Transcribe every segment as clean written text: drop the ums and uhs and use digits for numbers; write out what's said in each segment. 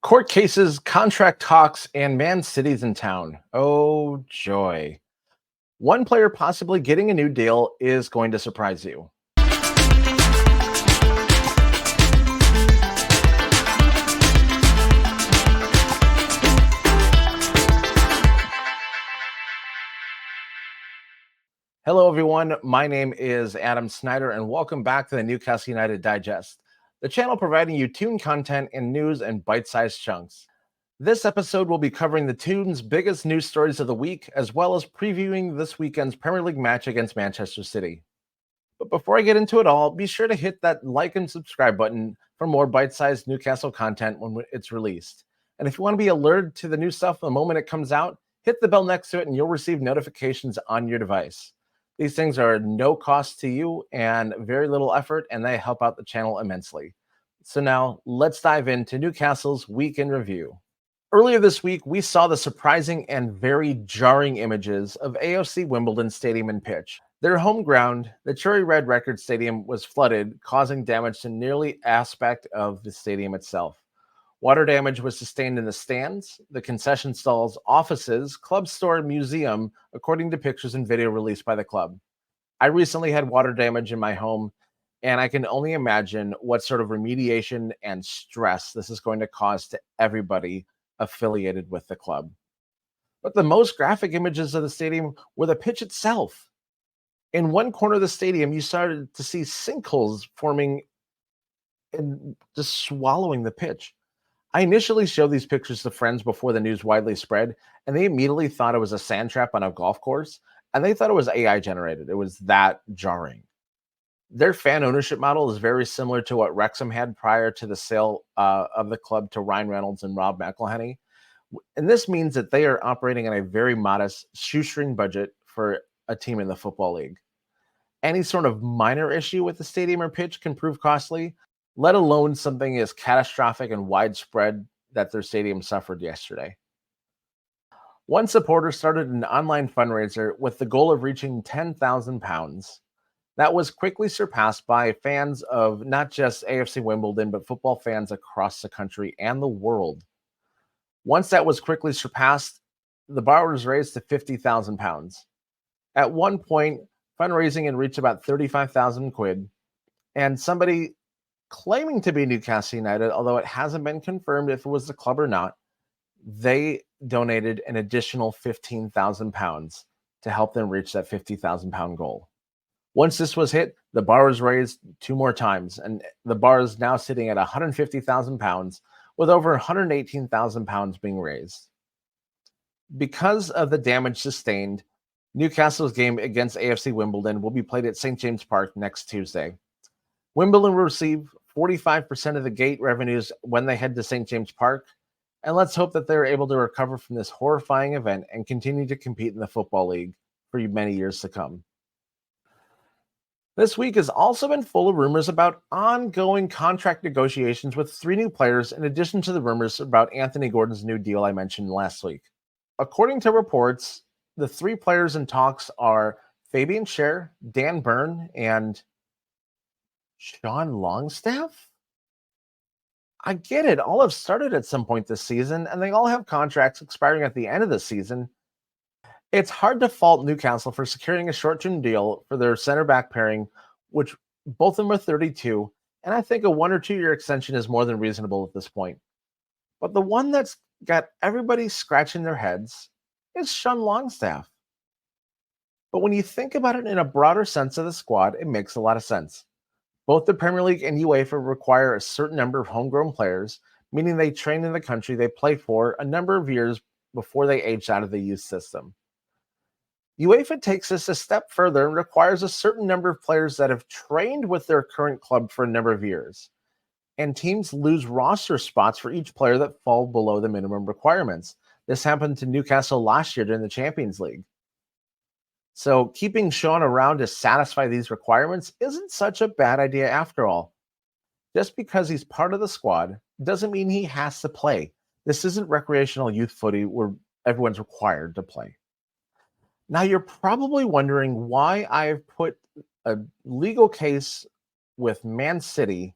Court cases, contract talks, and Man City's in town. Oh, joy. One player possibly getting a new deal is going to surprise you. Hello, everyone. My name is Adam Snyder, and welcome back to the Newcastle United Digest, the channel providing you Toon content and news in bite sized chunks. This episode will be covering the Toon's biggest news stories of the week, as well as previewing this weekend's Premier League match against Manchester City. But before I get into it all, be sure to hit that like and subscribe button for more bite-sized Newcastle content when it's released. And if you want to be alerted to the new stuff the moment it comes out, hit the bell next to it and you'll receive notifications on your device. These things are no cost to you and very little effort, and they help out the channel immensely. So now let's dive into Newcastle's Week in Review. Earlier this week, we saw the surprising and very jarring images of AFC Wimbledon Stadium and pitch. Their home ground, the Cherry Red Record Stadium, was flooded, causing damage to nearly aspect of the stadium itself. Water damage was sustained in the stands, the concession stalls, offices, club store, and museum, according to pictures and video released by the club. I recently had water damage in my home, and I can only imagine what sort of remediation and stress this is going to cause to everybody affiliated with the club. But the most graphic images of the stadium were the pitch itself. In one corner of the stadium, you started to see sinkholes forming and just swallowing the pitch. I initially showed these pictures to friends before the news widely spread, and they immediately thought it was a sand trap on a golf course, and they thought it was AI generated. It was that jarring. Their fan ownership model is very similar to what Wrexham had prior to the sale of the club to Ryan Reynolds and Rob McElhenney. And this means that they are operating on a very modest shoestring budget for a team in the Football League. Any sort of minor issue with the stadium or pitch can prove costly, let alone something as catastrophic and widespread that their stadium suffered yesterday. One supporter started an online fundraiser with the goal of reaching £10,000. That was quickly surpassed by fans of not just AFC Wimbledon, but football fans across the country and the world. Once that was quickly surpassed, the bar was raised to £50,000. At one point, fundraising had reached about 35,000 quid, and somebody claiming to be Newcastle United, although it hasn't been confirmed if it was the club or not, they donated an additional £15,000 to help them reach that £50,000 goal. Once this was hit, the bar was raised two more times, and the bar is now sitting at £150,000, with over £118,000 being raised. Because of the damage sustained, Newcastle's game against AFC Wimbledon will be played at St. James Park next Tuesday. Wimbledon will receive 45% of the gate revenues when they head to St. James Park, and let's hope that they're able to recover from this horrifying event and continue to compete in the Football League for many years to come. This week has also been full of rumors about ongoing contract negotiations with three new players, in addition to the rumors about Anthony Gordon's new deal I mentioned last week. According to reports, the three players in talks are Fabian Schär, Dan Burn, and Sean Longstaff? I get it. All have started at some point this season, and they all have contracts expiring at the end of the season. It's hard to fault Newcastle for securing a short-term deal for their center-back pairing, which both of them are 32, and I think a 1 or 2 year extension is more than reasonable at this point. But the one that's got everybody scratching their heads is Sean Longstaff. But when you think about it in a broader sense of the squad, it makes a lot of sense. Both the Premier League and UEFA require a certain number of homegrown players, meaning they train in the country they play for a number of years before they age out of the youth system. UEFA takes this a step further and requires a certain number of players that have trained with their current club for a number of years. And teams lose roster spots for each player that fall below the minimum requirements. This happened to Newcastle last year during the Champions League. So keeping Sean around to satisfy these requirements isn't such a bad idea after all. Just because he's part of the squad doesn't mean he has to play. This isn't recreational youth footy where everyone's required to play. Now, you're probably wondering why I've put a legal case with Man City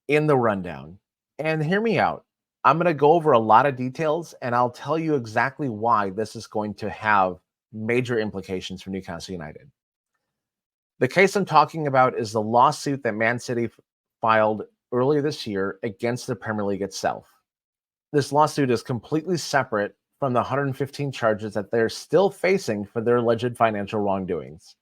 in the rundown. And hear me out. I'm going to go over a lot of details and I'll tell you exactly why this is going to have major implications for Newcastle United. The case I'm talking about is the lawsuit that Man City filed earlier this year against the Premier League itself. This lawsuit is completely separate from the 115 charges that they're still facing for their alleged financial wrongdoings.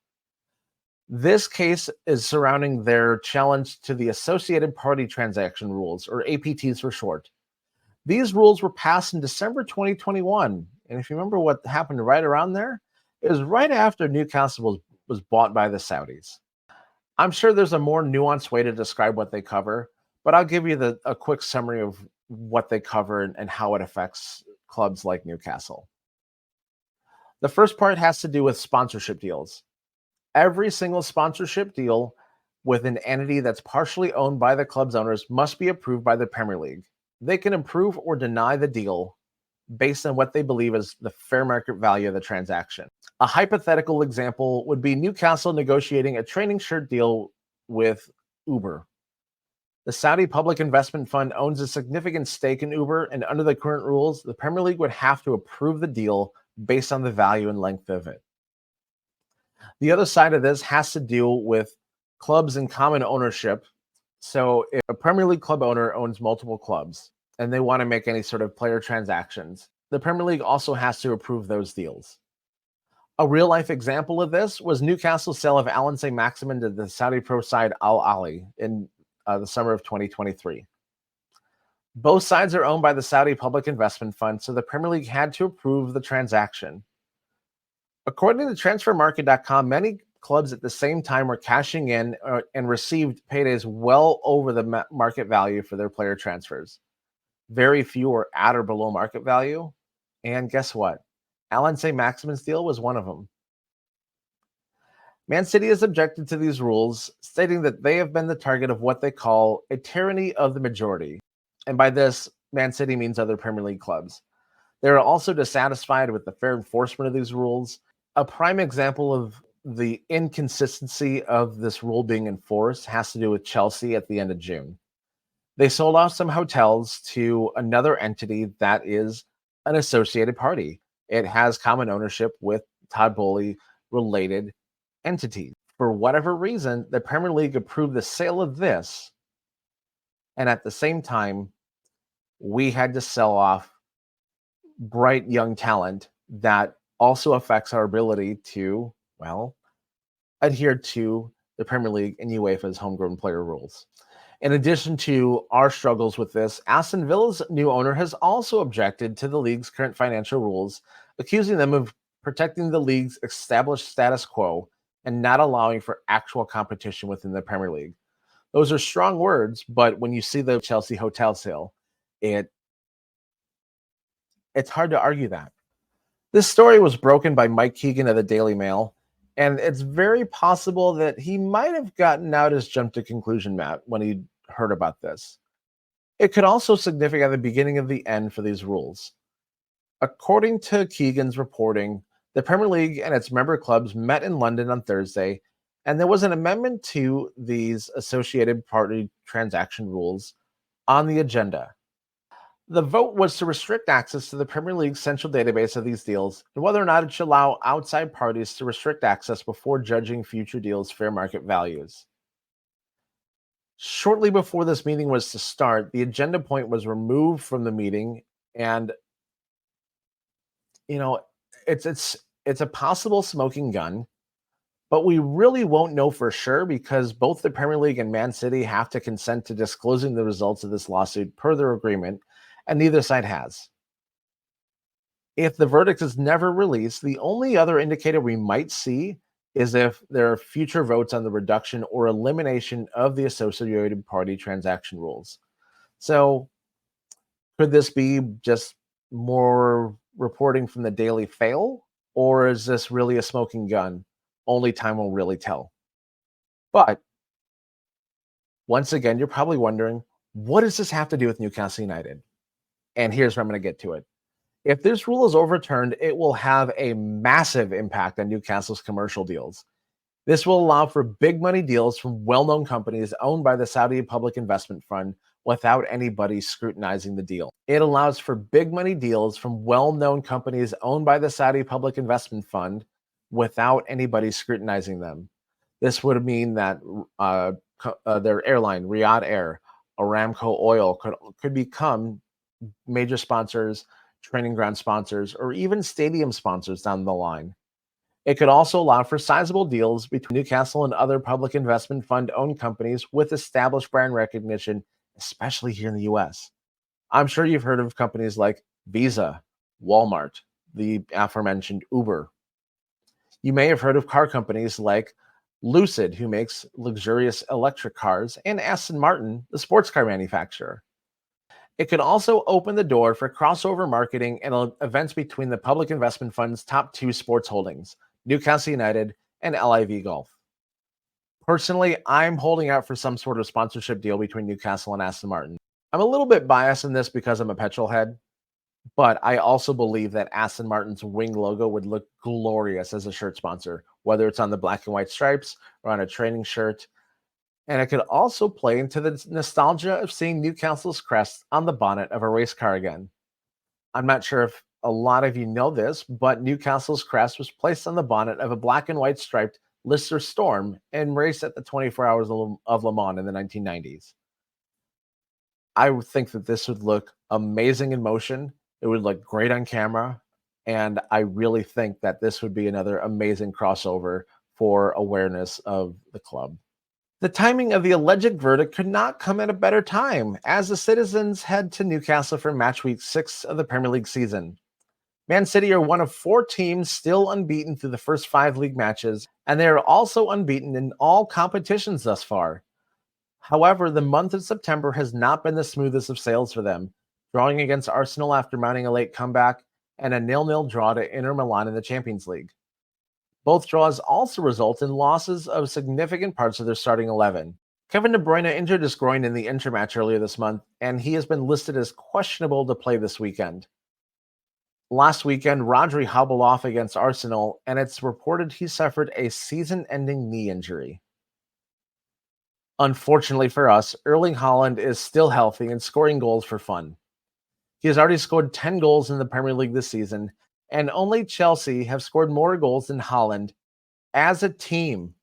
This case is surrounding their challenge to the Associated Party Transaction Rules, or APTs for short. These rules were passed in December 2021. And if you remember what happened right around there, it was right after Newcastle was bought by the Saudis. I'm sure there's a more nuanced way to describe what they cover, but I'll give you a quick summary of what they cover and how it affects clubs like Newcastle. The first part has to do with sponsorship deals. Every single sponsorship deal with an entity that's partially owned by the club's owners must be approved by the Premier League. They can approve or deny the deal based on what they believe is the fair market value of the transaction. A hypothetical example would be Newcastle negotiating a training shirt deal with Uber. The Saudi Public Investment Fund owns a significant stake in Uber, and under the current rules, the Premier League would have to approve the deal based on the value and length of it. The other side of this has to deal with clubs in common ownership. So if a Premier League club owner owns multiple clubs and they want to make any sort of player transactions, the Premier League also has to approve those deals. A real-life example of this was Newcastle's sale of Alan Saint-Maximin to the Saudi pro side Al Ahly in the summer of 2023. Both sides are owned by the Saudi Public Investment Fund, so the Premier League had to approve the transaction. According to transfermarket.com, many clubs at the same time were cashing in and received paydays well over the market value for their player transfers. Very few were at or below market value. And guess what? Alan Saint-Maximin's deal was one of them. Man City has objected to these rules, stating that they have been the target of what they call a tyranny of the majority. And by this, Man City means other Premier League clubs. They are also dissatisfied with the fair enforcement of these rules. A prime example of the inconsistency of this rule being enforced has to do with Chelsea at the end of June. They sold off some hotels to another entity that is an associated party. It has common ownership with Todd Boehly related entities. For whatever reason, the Premier League approved the sale of this. And at the same time, we had to sell off bright young talent that also affects our ability to, well, adhere to the Premier League and UEFA's homegrown player rules. In addition to our struggles with this, Aston Villa's new owner has also objected to the league's current financial rules, accusing them of protecting the league's established status quo and not allowing for actual competition within the Premier League. Those are strong words, but when you see the Chelsea hotel sale, it's hard to argue that. This story was broken by Mike Keegan of the Daily Mail, and it's very possible that he might have gotten out his jump to conclusion, Matt, when he heard about this. It could also signify the beginning of the end for these rules. According to Keegan's reporting, the Premier League and its member clubs met in London on Thursday, and there was an amendment to these associated party transaction rules on the agenda. The vote was to restrict access to the Premier League's central database of these deals and whether or not it should allow outside parties to restrict access before judging future deals' fair market values. Shortly before this meeting was to start, the agenda point was removed from the meeting, and it's a possible smoking gun, but we really won't know for sure because both the Premier League and Man City have to consent to disclosing the results of this lawsuit per their agreement, and neither side has. If the verdict is never released, the only other indicator we might see is if there are future votes on the reduction or elimination of the associated party transaction rules. So could this be just more reporting from the Daily Fail, or is this really a smoking gun? Only time will really tell. But once again, you're probably wondering, what does this have to do with Newcastle United? And here's where I'm going to get to it. If this rule is overturned, it will have a massive impact on Newcastle's commercial deals. This will allow for big money deals from well-known companies owned by the Saudi Public Investment Fund, without anybody scrutinizing the deal. It allows for big money deals from well known companies owned by the Saudi Public Investment Fund without anybody scrutinizing them. This would mean that their airline, Riyadh Air, Aramco Oil, could become major sponsors, training ground sponsors, or even stadium sponsors down the line. It could also allow for sizable deals between Newcastle and other public investment fund owned companies with established brand recognition, especially here in the US. I'm sure you've heard of companies like Visa, Walmart, the aforementioned Uber. You may have heard of car companies like Lucid, who makes luxurious electric cars, and Aston Martin, the sports car manufacturer. It could also open the door for crossover marketing and events between the public investment fund's top two sports holdings, Newcastle United and LIV Golf. Personally, I'm holding out for some sort of sponsorship deal between Newcastle and Aston Martin. I'm a little bit biased in this because I'm a petrol head, but I also believe that Aston Martin's wing logo would look glorious as a shirt sponsor, whether it's on the black and white stripes or on a training shirt. And it could also play into the nostalgia of seeing Newcastle's crest on the bonnet of a race car again. I'm not sure if a lot of you know this, but Newcastle's crest was placed on the bonnet of a black and white striped Lister Storm and raced at the 24 Hours of Le Mans in the 1990s. I would think that this would look amazing in motion. It would look great on camera. And I really think that this would be another amazing crossover for awareness of the club. The timing of the alleged verdict could not come at a better time, as the citizens head to Newcastle for match week 6 of the Premier League season. Man City are one of 4 teams still unbeaten through the first 5 league matches, and they are also unbeaten in all competitions thus far. However, the month of September has not been the smoothest of sails for them, drawing against Arsenal after mounting a late comeback and a 0-0 draw to Inter Milan in the Champions League. Both draws also result in losses of significant parts of their starting 11. Kevin De Bruyne injured his groin in the Inter match earlier this month, and he has been listed as questionable to play this weekend. Last weekend, Rodri hobbled off against Arsenal, and it's reported he suffered a season-ending knee injury. Unfortunately for us, Erling Haaland is still healthy and scoring goals for fun. He has already scored 10 goals in the Premier League this season, and only Chelsea have scored more goals than Haaland as a team.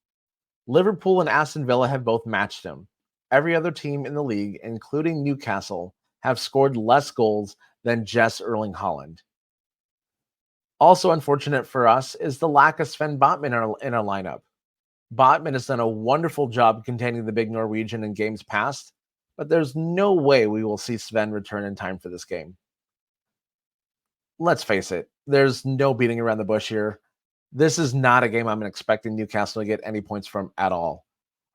Liverpool and Aston Villa have both matched him. Every other team in the league, including Newcastle, have scored less goals than just Erling Haaland. Also unfortunate for us is the lack of Sven Botman in our lineup. Botman has done a wonderful job containing the big Norwegian in games past, but there's no way we will see Sven return in time for this game. Let's face it, there's no beating around the bush here. This is not a game I'm expecting Newcastle to get any points from at all.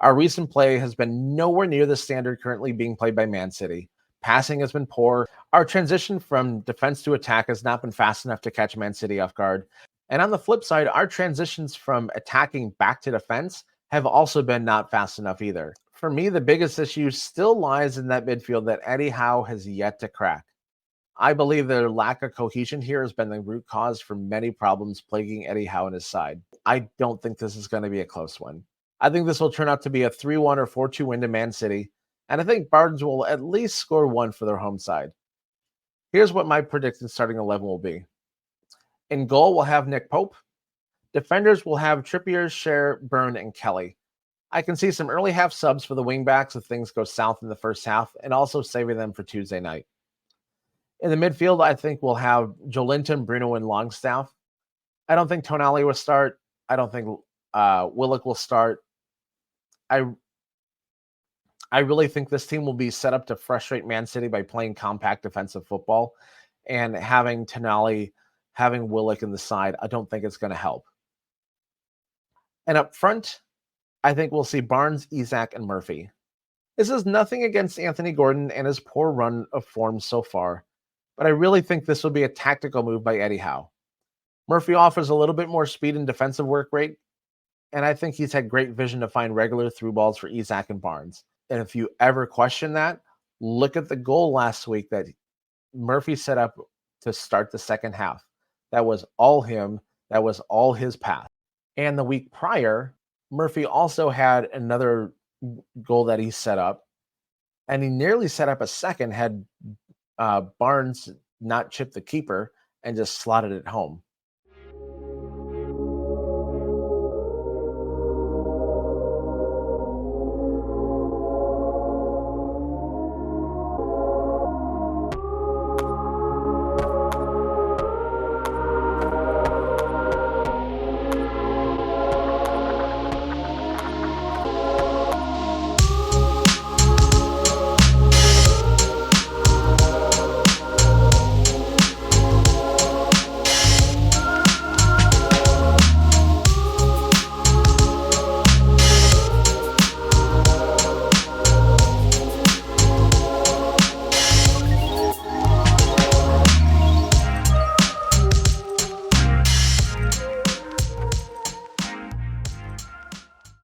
Our recent play has been nowhere near the standard currently being played by Man City. Passing has been poor. Our transition from defense to attack has not been fast enough to catch Man City off guard. And on the flip side, our transitions from attacking back to defense have also been not fast enough either. For me, the biggest issue still lies in that midfield that Eddie Howe has yet to crack. I believe their lack of cohesion here has been the root cause for many problems plaguing Eddie Howe and his side. I don't think this is going to be a close one. I think this will turn out to be a 3-1 or 4-2 win to Man City, and I think Barnes will at least score 1 for their home side. Here's what my predicted starting 11 will be. In goal, we'll have Nick Pope. Defenders will have Trippier, Cher, Byrne, and Kelly. I can see some early half subs for the wingbacks if things go south in the first half, and also saving them for Tuesday night. In the midfield, I think we'll have Joelinton, Bruno, and Longstaff. I don't think Tonali will start. I don't think Willock will start. I really think this team will be set up to frustrate Man City by playing compact defensive football, and having Tonali, having Willock in the side, I don't think it's going to help. And up front, I think we'll see Barnes, Isak, and Murphy. This is nothing against Anthony Gordon and his poor run of form so far, but I really think this will be a tactical move by Eddie Howe. Murphy offers a little bit more speed and defensive work rate, and I think he's had great vision to find regular through balls for Isak and Barnes. And if you ever question that, look at the goal last week that Murphy set up to start the second half. That was all him. That was all his pass. And the week prior, Murphy also had another goal that he set up and he nearly set up a second had Barnes not chipped the keeper and just slotted it home.